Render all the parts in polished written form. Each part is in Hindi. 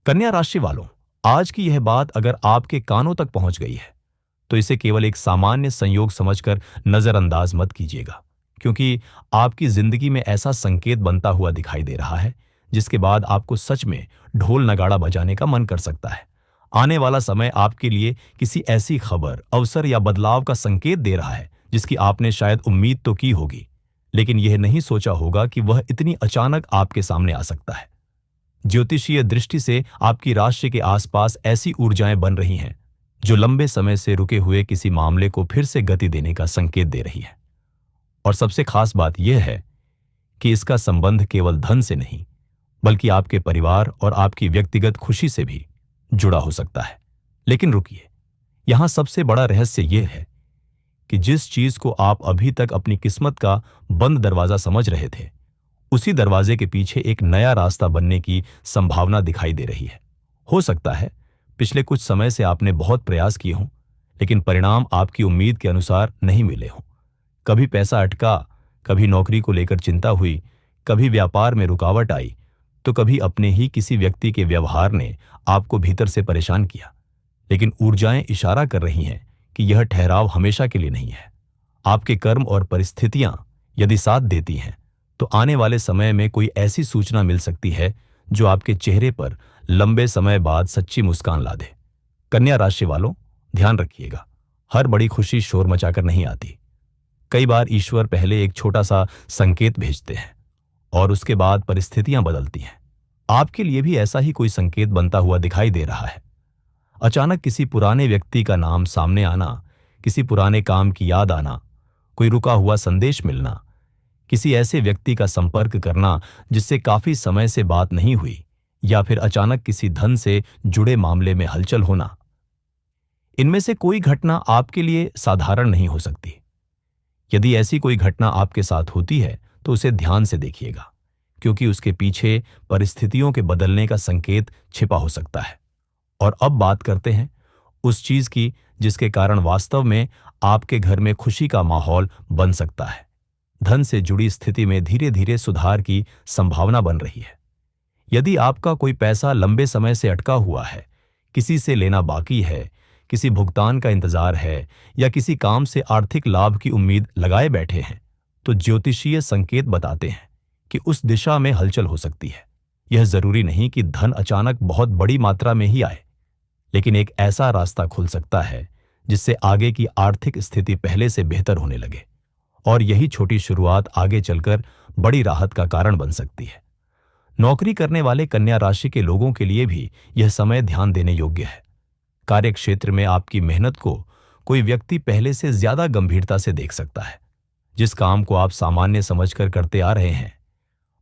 कन्या राशि वालों, आज की यह बात अगर आपके कानों तक पहुंच गई है तो इसे केवल एक सामान्य संयोग समझकर नजरअंदाज मत कीजिएगा, क्योंकि आपकी जिंदगी में ऐसा संकेत बनता हुआ दिखाई दे रहा है जिसके बाद आपको सच में ढोल नगाड़ा बजाने का मन कर सकता है। आने वाला समय आपके लिए किसी ऐसी खबर, अवसर या बदलाव का संकेत दे रहा है जिसकी आपने शायद उम्मीद तो की होगी, लेकिन यह नहीं सोचा होगा कि वह इतनी अचानक आपके सामने आ सकता है। ज्योतिषीय दृष्टि से आपकी राशि के आसपास ऐसी ऊर्जाएं बन रही हैं जो लंबे समय से रुके हुए किसी मामले को फिर से गति देने का संकेत दे रही है। और सबसे खास बात यह है कि इसका संबंध केवल धन से नहीं, बल्कि आपके परिवार और आपकी व्यक्तिगत खुशी से भी जुड़ा हो सकता है। लेकिन रुकिए, यहां सबसे बड़ा रहस्य यह है कि जिस चीज को आप अभी तक अपनी किस्मत का बंद दरवाजा समझ रहे थे, उसी दरवाजे के पीछे एक नया रास्ता बनने की संभावना दिखाई दे रही है। हो सकता है पिछले कुछ समय से आपने बहुत प्रयास किए हों, लेकिन परिणाम आपकी उम्मीद के अनुसार नहीं मिले हों। कभी पैसा अटका, कभी नौकरी को लेकर चिंता हुई, कभी व्यापार में रुकावट आई, तो कभी अपने ही किसी व्यक्ति के व्यवहार ने आपको भीतर से परेशान किया। लेकिन ऊर्जाएं इशारा कर रही हैं कि यह ठहराव हमेशा के लिए नहीं है। आपके कर्म और परिस्थितियां यदि साथ देती हैं तो आने वाले समय में कोई ऐसी सूचना मिल सकती है जो आपके चेहरे पर लंबे समय बाद सच्ची मुस्कान ला दे। कन्या राशि वालों, ध्यान रखिएगा, हर बड़ी खुशी शोर मचाकर नहीं आती। कई बार ईश्वर पहले एक छोटा सा संकेत भेजते हैं और उसके बाद परिस्थितियां बदलती हैं। आपके लिए भी ऐसा ही कोई संकेत बनता हुआ दिखाई दे रहा है। अचानक किसी पुराने व्यक्ति का नाम सामने आना, किसी पुराने काम की याद आना, कोई रुका हुआ संदेश मिलना, किसी ऐसे व्यक्ति का संपर्क करना जिससे काफी समय से बात नहीं हुई, या फिर अचानक किसी धन से जुड़े मामले में हलचल होना। इनमें से कोई घटना आपके लिए साधारण नहीं हो सकती। यदि ऐसी कोई घटना आपके साथ होती है तो उसे ध्यान से देखिएगा, क्योंकि उसके पीछे परिस्थितियों के बदलने का संकेत छिपा हो सकता है। और अब बात करते हैं उस चीज की जिसके कारण वास्तव में आपके घर में खुशी का माहौल बन सकता है। धन से जुड़ी स्थिति में धीरे धीरे सुधार की संभावना बन रही है। यदि आपका कोई पैसा लंबे समय से अटका हुआ है, किसी से लेना बाकी है, किसी भुगतान का इंतजार है, या किसी काम से आर्थिक लाभ की उम्मीद लगाए बैठे हैं, तो ज्योतिषीय संकेत बताते हैं कि उस दिशा में हलचल हो सकती है। यह जरूरी नहीं कि धन अचानक बहुत बड़ी मात्रा में ही आए, लेकिन एक ऐसा रास्ता खुल सकता है जिससे आगे की आर्थिक स्थिति पहले से बेहतर होने लगे, और यही छोटी शुरुआत आगे चलकर बड़ी राहत का कारण बन सकती है। नौकरी करने वाले कन्या राशि के लोगों के लिए भी यह समय ध्यान देने योग्य है। कार्य क्षेत्र में आपकी मेहनत को कोई व्यक्ति पहले से ज्यादा गंभीरता से देख सकता है। जिस काम को आप सामान्य समझकर करते आ रहे हैं,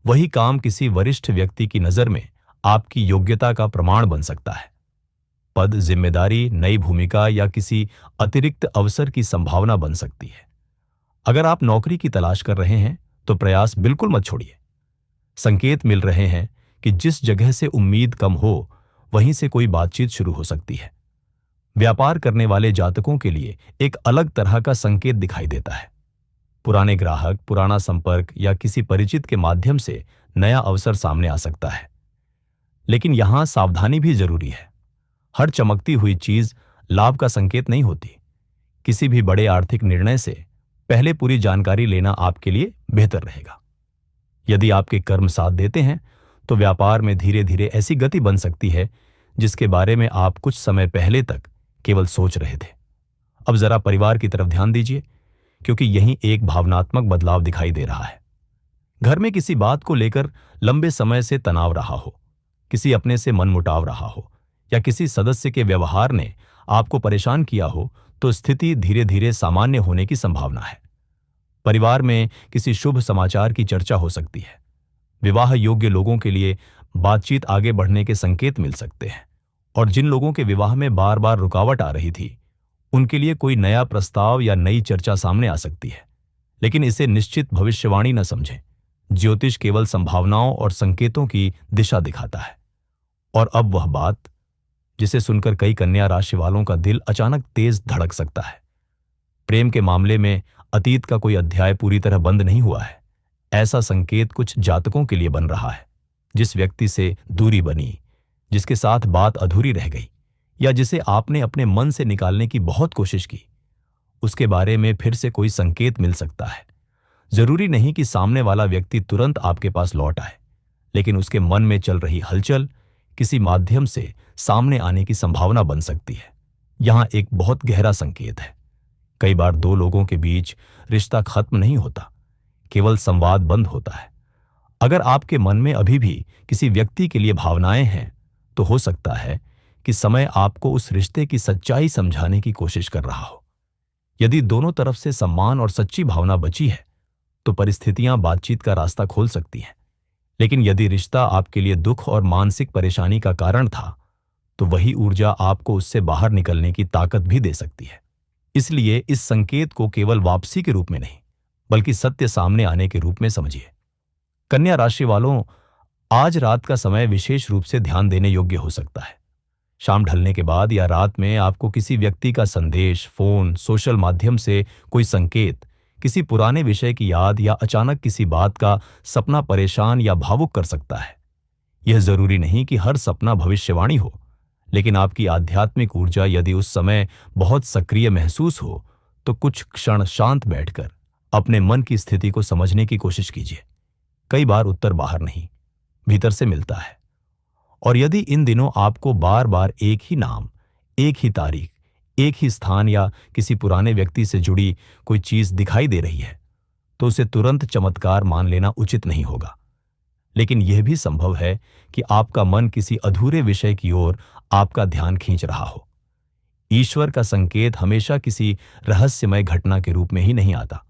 वही काम किसी वरिष्ठ व्यक्ति की नजर में आपकी योग्यता का प्रमाण बन सकता है। पद, जिम्मेदारी, नई भूमिका या किसी अतिरिक्त अवसर की संभावना बन सकती है। अगर आप नौकरी की तलाश कर रहे हैं तो प्रयास बिल्कुल मत छोड़िए। संकेत मिल रहे हैं कि जिस जगह से उम्मीद कम हो, वहीं से कोई बातचीत शुरू हो सकती है। व्यापार करने वाले जातकों के लिए एक अलग तरह का संकेत दिखाई देता है। पुराने ग्राहक, पुराना संपर्क या किसी परिचित के माध्यम से नया अवसर सामने आ सकता है। लेकिन यहां सावधानी भी जरूरी है। हर चमकती हुई चीज लाभ का संकेत नहीं होती। किसी भी बड़े आर्थिक निर्णय से पहले पूरी जानकारी लेना आपके लिए बेहतर रहेगा। यदि आपके कर्म साथ देते हैं तो व्यापार में धीरे धीरे ऐसी गति बन सकती है जिसके बारे में आप कुछ समय पहले तक केवल सोच रहे थे। अब जरा परिवार की तरफ ध्यान दीजिए, क्योंकि यहीं एक भावनात्मक बदलाव दिखाई दे रहा है। घर में किसी बात को लेकर लंबे समय से तनाव रहा हो, किसी अपने से मनमुटाव रहा हो, या किसी सदस्य के व्यवहार ने आपको परेशान किया हो, तो स्थिति धीरे धीरे सामान्य होने की संभावना है। परिवार में किसी शुभ समाचार की चर्चा हो सकती है। विवाह योग्य लोगों के लिए बातचीत आगे बढ़ने के संकेत मिल सकते हैं, और जिन लोगों के विवाह में बार बार रुकावट आ रही थी, उनके लिए कोई नया प्रस्ताव या नई चर्चा सामने आ सकती है। लेकिन इसे निश्चित भविष्यवाणी न समझें। ज्योतिष केवल संभावनाओं और संकेतों की दिशा दिखाता है। और अब वह बात जिसे सुनकर कई कन्या राशि वालों का दिल अचानक तेज धड़क सकता है। प्रेम के मामले में अतीत का कोई अध्याय पूरी तरह बंद नहीं हुआ है। ऐसा संकेत कुछ जातकों के लिए बन रहा है। जिस व्यक्ति से दूरी बनी, जिसके साथ बात अधूरी रह गई या जिसे आपने अपने मन से निकालने की बहुत कोशिश की, उसके बारे में फिर से कोई संकेत मिल सकता है। जरूरी नहीं कि सामने वाला व्यक्ति तुरंत आपके पास लौट आए, लेकिन उसके मन में चल रही हलचल किसी माध्यम से सामने आने की संभावना बन सकती है। यहां एक बहुत गहरा संकेत है। कई बार दो लोगों के बीच रिश्ता खत्म नहीं होता, केवल संवाद बंद होता है। अगर आपके मन में अभी भी किसी व्यक्ति के लिए भावनाएं हैं, तो हो सकता है कि समय आपको उस रिश्ते की सच्चाई समझाने की कोशिश कर रहा हो। यदि दोनों तरफ से सम्मान और सच्ची भावना बची है, तो परिस्थितियां बातचीत का रास्ता खोल सकती हैं। लेकिन यदि रिश्ता आपके लिए दुख और मानसिक परेशानी का कारण था, तो वही ऊर्जा आपको उससे बाहर निकलने की ताकत भी दे सकती है। इसलिए इस संकेत को केवल वापसी के रूप में नहीं, बल्कि सत्य सामने आने के रूप में समझिए। कन्या राशि वालों, आज रात का समय विशेष रूप से ध्यान देने योग्य हो सकता है। शाम ढलने के बाद या रात में आपको किसी व्यक्ति का संदेश, फोन, सोशल माध्यम से कोई संकेत, किसी पुराने विषय की याद या अचानक किसी बात का सपना परेशान या भावुक कर सकता है। यह जरूरी नहीं कि हर सपना भविष्यवाणी हो, लेकिन आपकी आध्यात्मिक ऊर्जा यदि उस समय बहुत सक्रिय महसूस हो, तो कुछ क्षण शांत बैठकर अपने मन की स्थिति को समझने की कोशिश कीजिए। कई बार उत्तर बाहर नहीं, भीतर से मिलता है। और यदि इन दिनों आपको बार बार एक ही नाम, एक ही तारीख, एक ही स्थान या किसी पुराने व्यक्ति से जुड़ी कोई चीज दिखाई दे रही है, तो उसे तुरंत चमत्कार मान लेना उचित नहीं होगा। लेकिन यह भी संभव है कि आपका मन किसी अधूरे विषय की ओर आपका ध्यान खींच रहा हो। ईश्वर का संकेत हमेशा किसी रहस्यमय घटना के रूप में ही नहीं आता।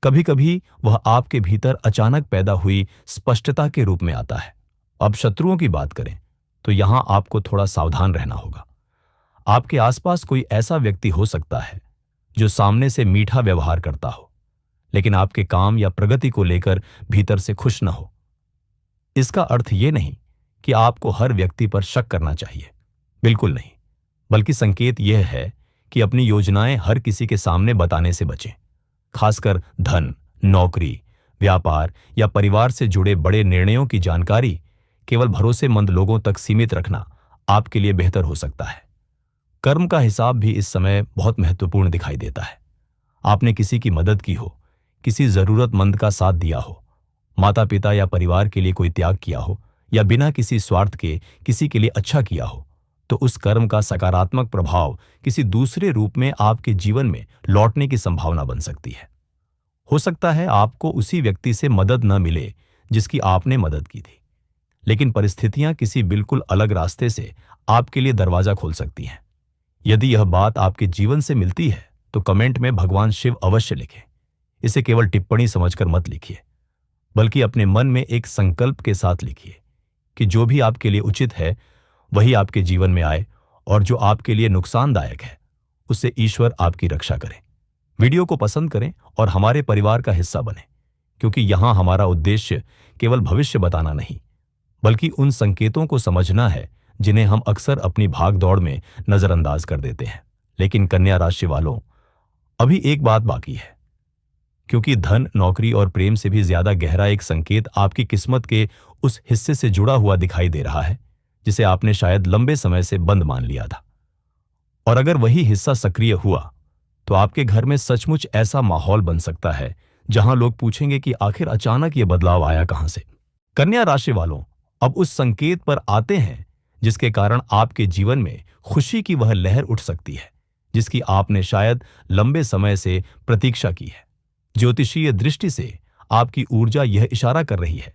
कभी कभी वह आपके भीतर अचानक पैदा हुई स्पष्टता के रूप में आता है। अब शत्रुओं की बात करें, तो यहां आपको थोड़ा सावधान रहना होगा। आपके आसपास कोई ऐसा व्यक्ति हो सकता है जो सामने से मीठा व्यवहार करता हो, लेकिन आपके काम या प्रगति को लेकर भीतर से खुश न हो। इसका अर्थ यह नहीं कि आपको हर व्यक्ति पर शक करना चाहिए, बिल्कुल नहीं, बल्कि संकेत यह है कि अपनी योजनाएं हर किसी के सामने बताने से बचें। खासकर धन, नौकरी, व्यापार या परिवार से जुड़े बड़े निर्णयों की जानकारी केवल भरोसेमंद लोगों तक सीमित रखना आपके लिए बेहतर हो सकता है। कर्म का हिसाब भी इस समय बहुत महत्वपूर्ण दिखाई देता है। आपने किसी की मदद की हो, किसी जरूरतमंद का साथ दिया हो, माता पिता या परिवार के लिए कोई त्याग किया हो, या बिना किसी स्वार्थ के किसी के लिए अच्छा किया हो, तो उस कर्म का सकारात्मक प्रभाव किसी दूसरे रूप में आपके जीवन में लौटने की संभावना बन सकती है। हो सकता है आपको उसी व्यक्ति से मदद न मिले जिसकी आपने मदद की थी, लेकिन परिस्थितियां किसी बिल्कुल अलग रास्ते से आपके लिए दरवाजा खोल सकती हैं। यदि यह बात आपके जीवन से मिलती है, तो कमेंट में भगवान शिव अवश्य लिखें। इसे केवल टिप्पणी समझकर मत लिखिए, बल्कि अपने मन में एक संकल्प के साथ लिखिए कि जो भी आपके लिए उचित है वही आपके जीवन में आए, और जो आपके लिए नुकसानदायक है उससे ईश्वर आपकी रक्षा करे। वीडियो को पसंद करें और हमारे परिवार का हिस्सा बने, क्योंकि यहां हमारा उद्देश्य केवल भविष्य बताना नहीं, बल्कि उन संकेतों को समझना है जिन्हें हम अक्सर अपनी भाग दौड़ में नजरअंदाज कर देते हैं। लेकिन कन्या राशि वालों, अभी एक बात बाकी है, क्योंकि धन, नौकरी और प्रेम से भी ज्यादा गहरा एक संकेत आपकी किस्मत के उस हिस्से से जुड़ा हुआ दिखाई दे रहा है जिसे आपने शायद लंबे समय से बंद मान लिया था। और अगर वही हिस्सा सक्रिय हुआ, तो आपके घर में सचमुच ऐसा माहौल बन सकता है जहां लोग पूछेंगे कि आखिर अचानक ये बदलाव आया कहां से। कन्या राशि वालों, अब उस संकेत पर आते हैं जिसके कारण आपके जीवन में खुशी की वह लहर उठ सकती है जिसकी आपने शायद लंबे समय से प्रतीक्षा की है। ज्योतिषीय दृष्टि से आपकी ऊर्जा यह इशारा कर रही है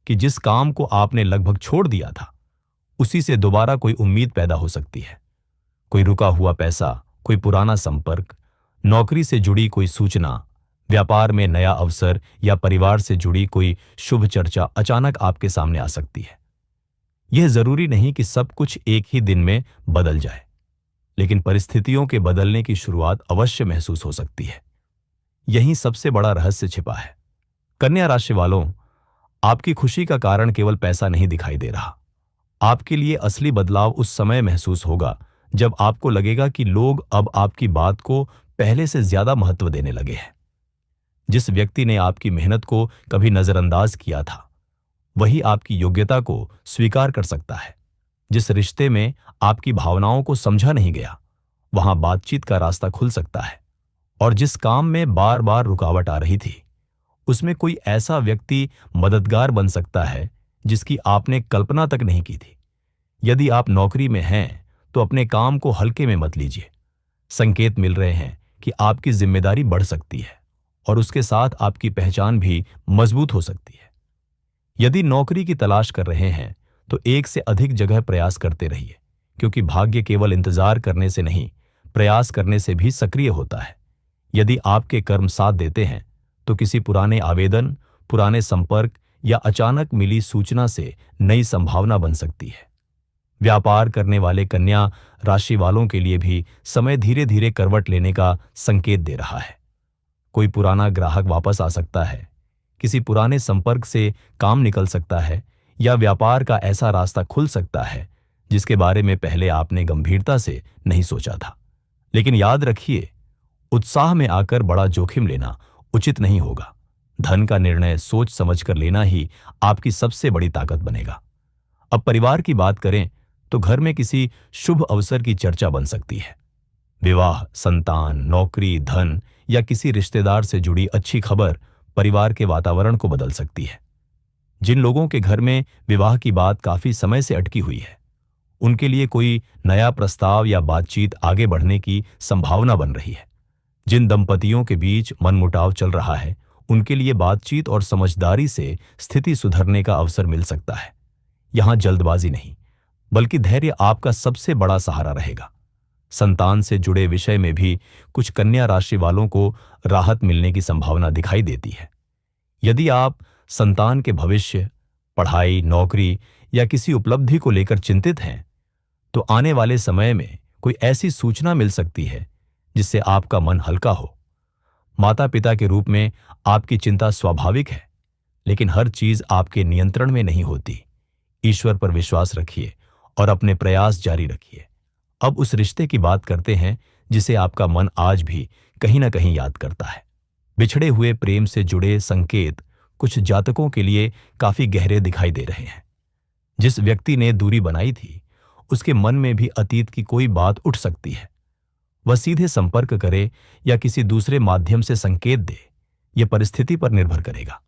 कि जिस काम को आपने लगभग छोड़ दिया था, उसी से दोबारा कोई उम्मीद पैदा हो सकती है। कोई रुका हुआ पैसा, कोई पुराना संपर्क, नौकरी से जुड़ी कोई सूचना, व्यापार में नया अवसर या परिवार से जुड़ी कोई शुभ चर्चा अचानक आपके सामने आ सकती है। यह जरूरी नहीं कि सब कुछ एक ही दिन में बदल जाए, लेकिन परिस्थितियों के बदलने की शुरुआत अवश्य महसूस हो सकती है। यहीं सबसे बड़ा रहस्य छिपा है। कन्या राशि वालों, आपकी खुशी का कारण केवल पैसा नहीं दिखाई दे रहा। आपके लिए असली बदलाव उस समय महसूस होगा जब आपको लगेगा कि लोग अब आपकी बात को पहले से ज्यादा महत्व देने लगे हैं। जिस व्यक्ति ने आपकी मेहनत को कभी नजरअंदाज किया था, वही आपकी योग्यता को स्वीकार कर सकता है। जिस रिश्ते में आपकी भावनाओं को समझा नहीं गया, वहां बातचीत का रास्ता खुल सकता है। और जिस काम में बार बार रुकावट आ रही थी, उसमें कोई ऐसा व्यक्ति मददगार बन सकता है जिसकी आपने कल्पना तक नहीं की थी। यदि आप नौकरी में हैं तो अपने काम को हल्के में मत लीजिए। संकेत मिल रहे हैं कि आपकी जिम्मेदारी बढ़ सकती है और उसके साथ आपकी पहचान भी मजबूत हो सकती है। यदि नौकरी की तलाश कर रहे हैं तो एक से अधिक जगह प्रयास करते रहिए, क्योंकि भाग्य केवल इंतजार करने से नहीं, प्रयास करने से भी सक्रिय होता है। यदि आपके कर्म साथ देते हैं तो किसी पुराने आवेदन, पुराने संपर्क या अचानक मिली सूचना से नई संभावना बन सकती है। व्यापार करने वाले कन्या राशि वालों के लिए भी समय धीरे धीरे करवट लेने का संकेत दे रहा है। कोई पुराना ग्राहक वापस आ सकता है, किसी पुराने संपर्क से काम निकल सकता है, या व्यापार का ऐसा रास्ता खुल सकता है जिसके बारे में पहले आपने गंभीरता से नहीं सोचा था। लेकिन याद रखिए, उत्साह में आकर बड़ा जोखिम लेना उचित नहीं होगा। धन का निर्णय सोच समझकर लेना ही आपकी सबसे बड़ी ताकत बनेगा। अब परिवार की बात करें तो घर में किसी शुभ अवसर की चर्चा बन सकती है। विवाह, संतान, नौकरी, धन या किसी रिश्तेदार से जुड़ी अच्छी खबर परिवार के वातावरण को बदल सकती है। जिन लोगों के घर में विवाह की बात काफी समय से अटकी हुई है, उनके लिए कोई नया प्रस्ताव या बातचीत आगे बढ़ने की संभावना बन रही है। जिन दंपतियों के बीच मनमुटाव चल रहा है, उनके लिए बातचीत और समझदारी से स्थिति सुधरने का अवसर मिल सकता है। यहां जल्दबाजी नहीं, बल्कि धैर्य आपका सबसे बड़ा सहारा रहेगा। संतान से जुड़े विषय में भी कुछ कन्या राशि वालों को राहत मिलने की संभावना दिखाई देती है। यदि आप संतान के भविष्य, पढ़ाई, नौकरी या किसी उपलब्धि को लेकर चिंतित हैं, तो आने वाले समय में कोई ऐसी सूचना मिल सकती है जिससे आपका मन हल्का हो। माता पिता के रूप में आपकी चिंता स्वाभाविक है, लेकिन हर चीज आपके नियंत्रण में नहीं होती। ईश्वर पर विश्वास रखिए और अपने प्रयास जारी रखिए। अब उस रिश्ते की बात करते हैं जिसे आपका मन आज भी कहीं ना कहीं याद करता है। बिछड़े हुए प्रेम से जुड़े संकेत कुछ जातकों के लिए काफी गहरे दिखाई दे रहे हैं। जिस व्यक्ति ने दूरी बनाई थी, उसके मन में भी अतीत की कोई बात उठ सकती है। वह सीधे संपर्क करे या किसी दूसरे माध्यम से संकेत दे, यह परिस्थिति पर निर्भर करेगा।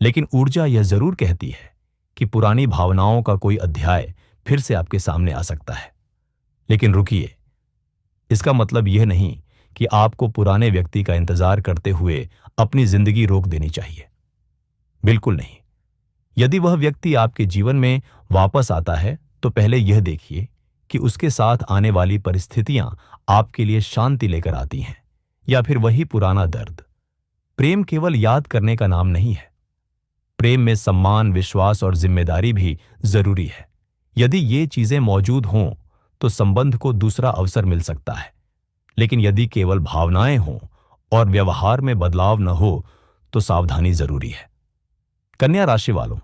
लेकिन ऊर्जा यह जरूर कहती है कि पुरानी भावनाओं का कोई अध्याय फिर से आपके सामने आ सकता है। लेकिन रुकिए, इसका मतलब यह नहीं कि आपको पुराने व्यक्ति का इंतजार करते हुए अपनी जिंदगी रोक देनी चाहिए। बिल्कुल नहीं। यदि वह व्यक्ति आपके जीवन में वापस आता है तो पहले यह देखिए कि उसके साथ आने वाली परिस्थितियां आपके लिए शांति लेकर आती हैं या फिर वही पुराना दर्द। प्रेम केवल याद करने का नाम नहीं है। प्रेम में सम्मान, विश्वास और जिम्मेदारी भी जरूरी है। यदि ये चीजें मौजूद हों तो संबंध को दूसरा अवसर मिल सकता है। लेकिन यदि केवल भावनाएं हों और व्यवहार में बदलाव न हो तो सावधानी जरूरी है। कन्या राशि वालों,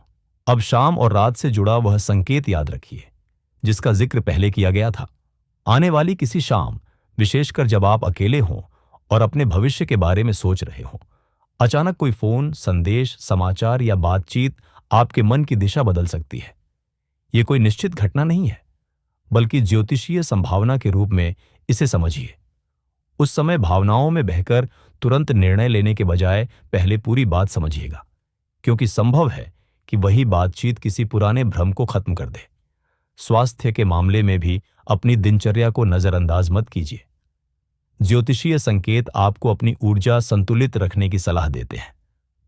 अब शाम और रात से जुड़ा वह संकेत याद रखिए जिसका जिक्र पहले किया गया था। आने वाली किसी शाम, विशेषकर जब आप अकेले हों और अपने भविष्य के बारे में सोच रहे हों, अचानक कोई फोन, संदेश, समाचार या बातचीत आपके मन की दिशा बदल सकती है। यह कोई निश्चित घटना नहीं है, बल्कि ज्योतिषीय संभावना के रूप में इसे समझिए। उस समय भावनाओं में बहकर तुरंत निर्णय लेने के बजाय पहले पूरी बात समझिएगा, क्योंकि संभव है कि वही बातचीत किसी पुराने भ्रम को खत्म कर दे। स्वास्थ्य के मामले में भी अपनी दिनचर्या को नजरअंदाज मत कीजिए। ज्योतिषीय संकेत आपको अपनी ऊर्जा संतुलित रखने की सलाह देते हैं।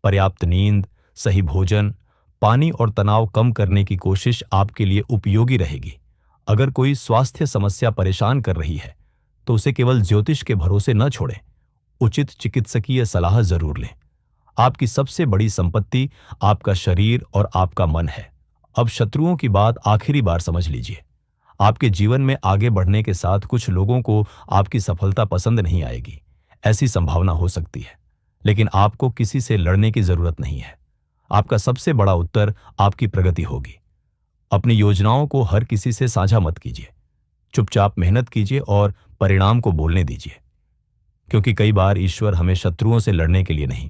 पर्याप्त नींद, सही भोजन, पानी और तनाव कम करने की कोशिश आपके लिए उपयोगी रहेगी। अगर कोई स्वास्थ्य समस्या परेशान कर रही है तो उसे केवल ज्योतिष के भरोसे न छोड़ें, उचित चिकित्सकीय सलाह जरूर लें। आपकी सबसे बड़ी संपत्ति आपका शरीर और आपका मन है। अब शत्रुओं की बात आखिरी बार समझ लीजिए। आपके जीवन में आगे बढ़ने के साथ कुछ लोगों को आपकी सफलता पसंद नहीं आएगी, ऐसी संभावना हो सकती है। लेकिन आपको किसी से लड़ने की जरूरत नहीं है। आपका सबसे बड़ा उत्तर आपकी प्रगति होगी। अपनी योजनाओं को हर किसी से साझा मत कीजिए। चुपचाप मेहनत कीजिए और परिणाम को बोलने दीजिए, क्योंकि कई बार ईश्वर हमें शत्रुओं से लड़ने के लिए नहीं,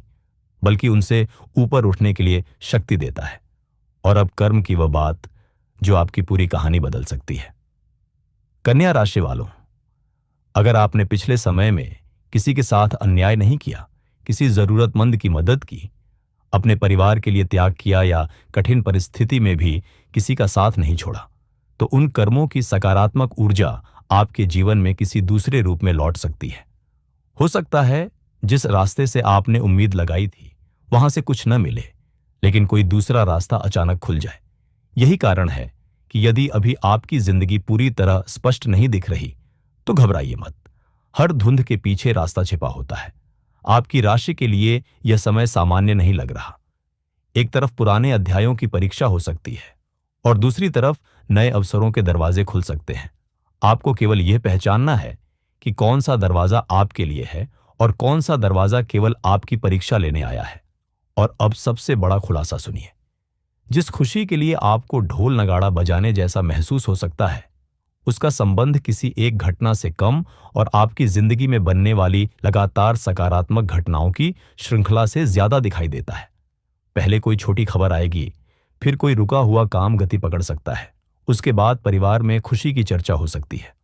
बल्कि उनसे ऊपर उठने के लिए शक्ति देता है। और अब कर्म की वह बात जो आपकी पूरी कहानी बदल सकती है। कन्या राशि वालों, अगर आपने पिछले समय में किसी के साथ अन्याय नहीं किया, किसी जरूरतमंद की मदद की, अपने परिवार के लिए त्याग किया या कठिन परिस्थिति में भी किसी का साथ नहीं छोड़ा, तो उन कर्मों की सकारात्मक ऊर्जा आपके जीवन में किसी दूसरे रूप में लौट सकती है। हो सकता है जिस रास्ते से आपने उम्मीद लगाई थी वहां से कुछ न मिले, लेकिन कोई दूसरा रास्ता अचानक खुल जाए। यही कारण है कि यदि अभी आपकी जिंदगी पूरी तरह स्पष्ट नहीं दिख रही, तो घबराइए मत। हर धुंध के पीछे रास्ता छिपा होता है। आपकी राशि के लिए यह समय सामान्य नहीं लग रहा। एक तरफ पुराने अध्यायों की परीक्षा हो सकती है और दूसरी तरफ नए अवसरों के दरवाजे खुल सकते हैं। आपको केवल यह पहचानना है कि कौन सा दरवाजा आपके लिए है और कौन सा दरवाजा केवल आपकी परीक्षा लेने आया है। और अब सबसे बड़ा खुलासा सुनिए। जिस खुशी के लिए आपको ढोल नगाड़ा बजाने जैसा महसूस हो सकता है, उसका संबंध किसी एक घटना से कम और आपकी जिंदगी में बनने वाली लगातार सकारात्मक घटनाओं की श्रृंखला से ज्यादा दिखाई देता है। पहले कोई छोटी खबर आएगी, फिर कोई रुका हुआ काम गति पकड़ सकता है, उसके बाद परिवार में खुशी की चर्चा हो सकती है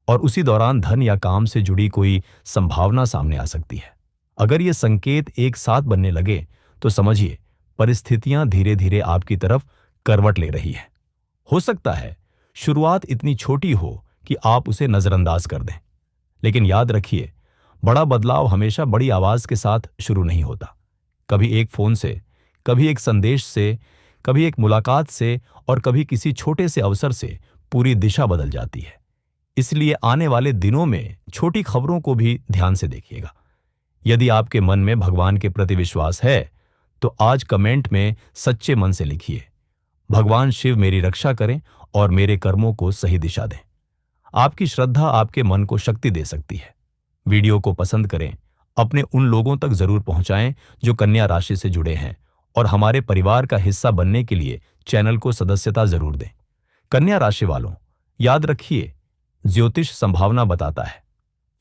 और उसी दौरान धन या काम से जुड़ी कोई संभावना सामने आ सकती है। अगर ये संकेत एक साथ बनने लगे तो समझिए परिस्थितियां धीरे धीरे आपकी तरफ करवट ले रही है। हो सकता है शुरुआत इतनी छोटी हो कि आप उसे नजरअंदाज कर दें, लेकिन याद रखिए, बड़ा बदलाव हमेशा बड़ी आवाज के साथ शुरू नहीं होता। कभी एक फोन से, कभी एक संदेश से, कभी एक मुलाकात से और कभी किसी छोटे से अवसर से पूरी दिशा बदल जाती है। इसलिए आने वाले दिनों में छोटी खबरों को भी ध्यान से देखिएगा। यदि आपके मन में भगवान के प्रति विश्वास है, तो आज कमेंट में सच्चे मन से लिखिए, भगवान शिव मेरी रक्षा करें और मेरे कर्मों को सही दिशा दें। आपकी श्रद्धा आपके मन को शक्ति दे सकती है। वीडियो को पसंद करें, अपने उन लोगों तक जरूर पहुंचाएं जो कन्या राशि से जुड़े हैं और हमारे परिवार का हिस्सा बनने के लिए चैनल को सदस्यता जरूर दें। कन्या राशि वालों, याद रखिए, ज्योतिष संभावना बताता है,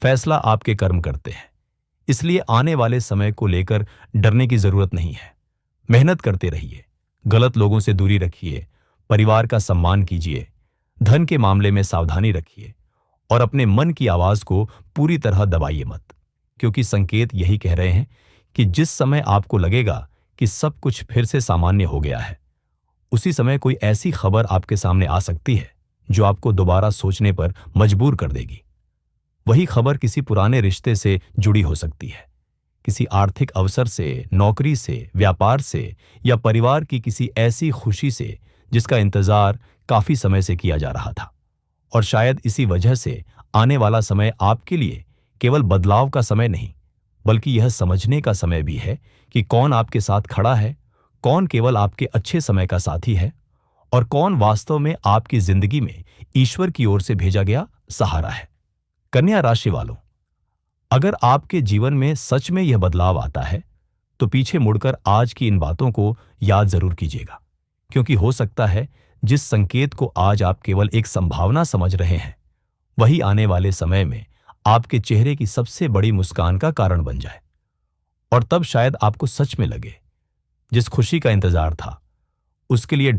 फैसला आपके कर्म करते हैं। इसलिए आने वाले समय को लेकर डरने की जरूरत नहीं है। मेहनत करते रहिए, गलत लोगों से दूरी रखिए, परिवार का सम्मान कीजिए, धन के मामले में सावधानी रखिए और अपने मन की आवाज को पूरी तरह दबाइए मत, क्योंकि संकेत यही कह रहे हैं कि जिस समय आपको लगेगा कि सब कुछ फिर से सामान्य हो गया है, उसी समय कोई ऐसी खबर आपके सामने आ सकती है जो आपको दोबारा सोचने पर मजबूर कर देगी। वही खबर किसी पुराने रिश्ते से जुड़ी हो सकती है, किसी आर्थिक अवसर से, नौकरी से, व्यापार से या परिवार की किसी ऐसी खुशी से जिसका इंतजार काफी समय से किया जा रहा था। और शायद इसी वजह से आने वाला समय आपके लिए केवल बदलाव का समय नहीं, बल्कि यह समझने का समय भी है कि कौन आपके साथ खड़ा है, कौन केवल आपके अच्छे समय का साथी है और कौन वास्तव में आपकी जिंदगी में ईश्वर की ओर से भेजा गया सहारा है। कन्या राशि वालों, अगर आपके जीवन में सच में यह बदलाव आता है, तो पीछे मुड़कर आज की इन बातों को याद जरूर कीजिएगा, क्योंकि हो सकता है जिस संकेत को आज आप केवल एक संभावना समझ रहे हैं, वही आने वाले समय में आपके चेहरे की सबसे बड़ी मुस्कान का कारण बन जाए। और तब शायद आपको सच में लगे, जिस खुशी का इंतजार था उसके लिए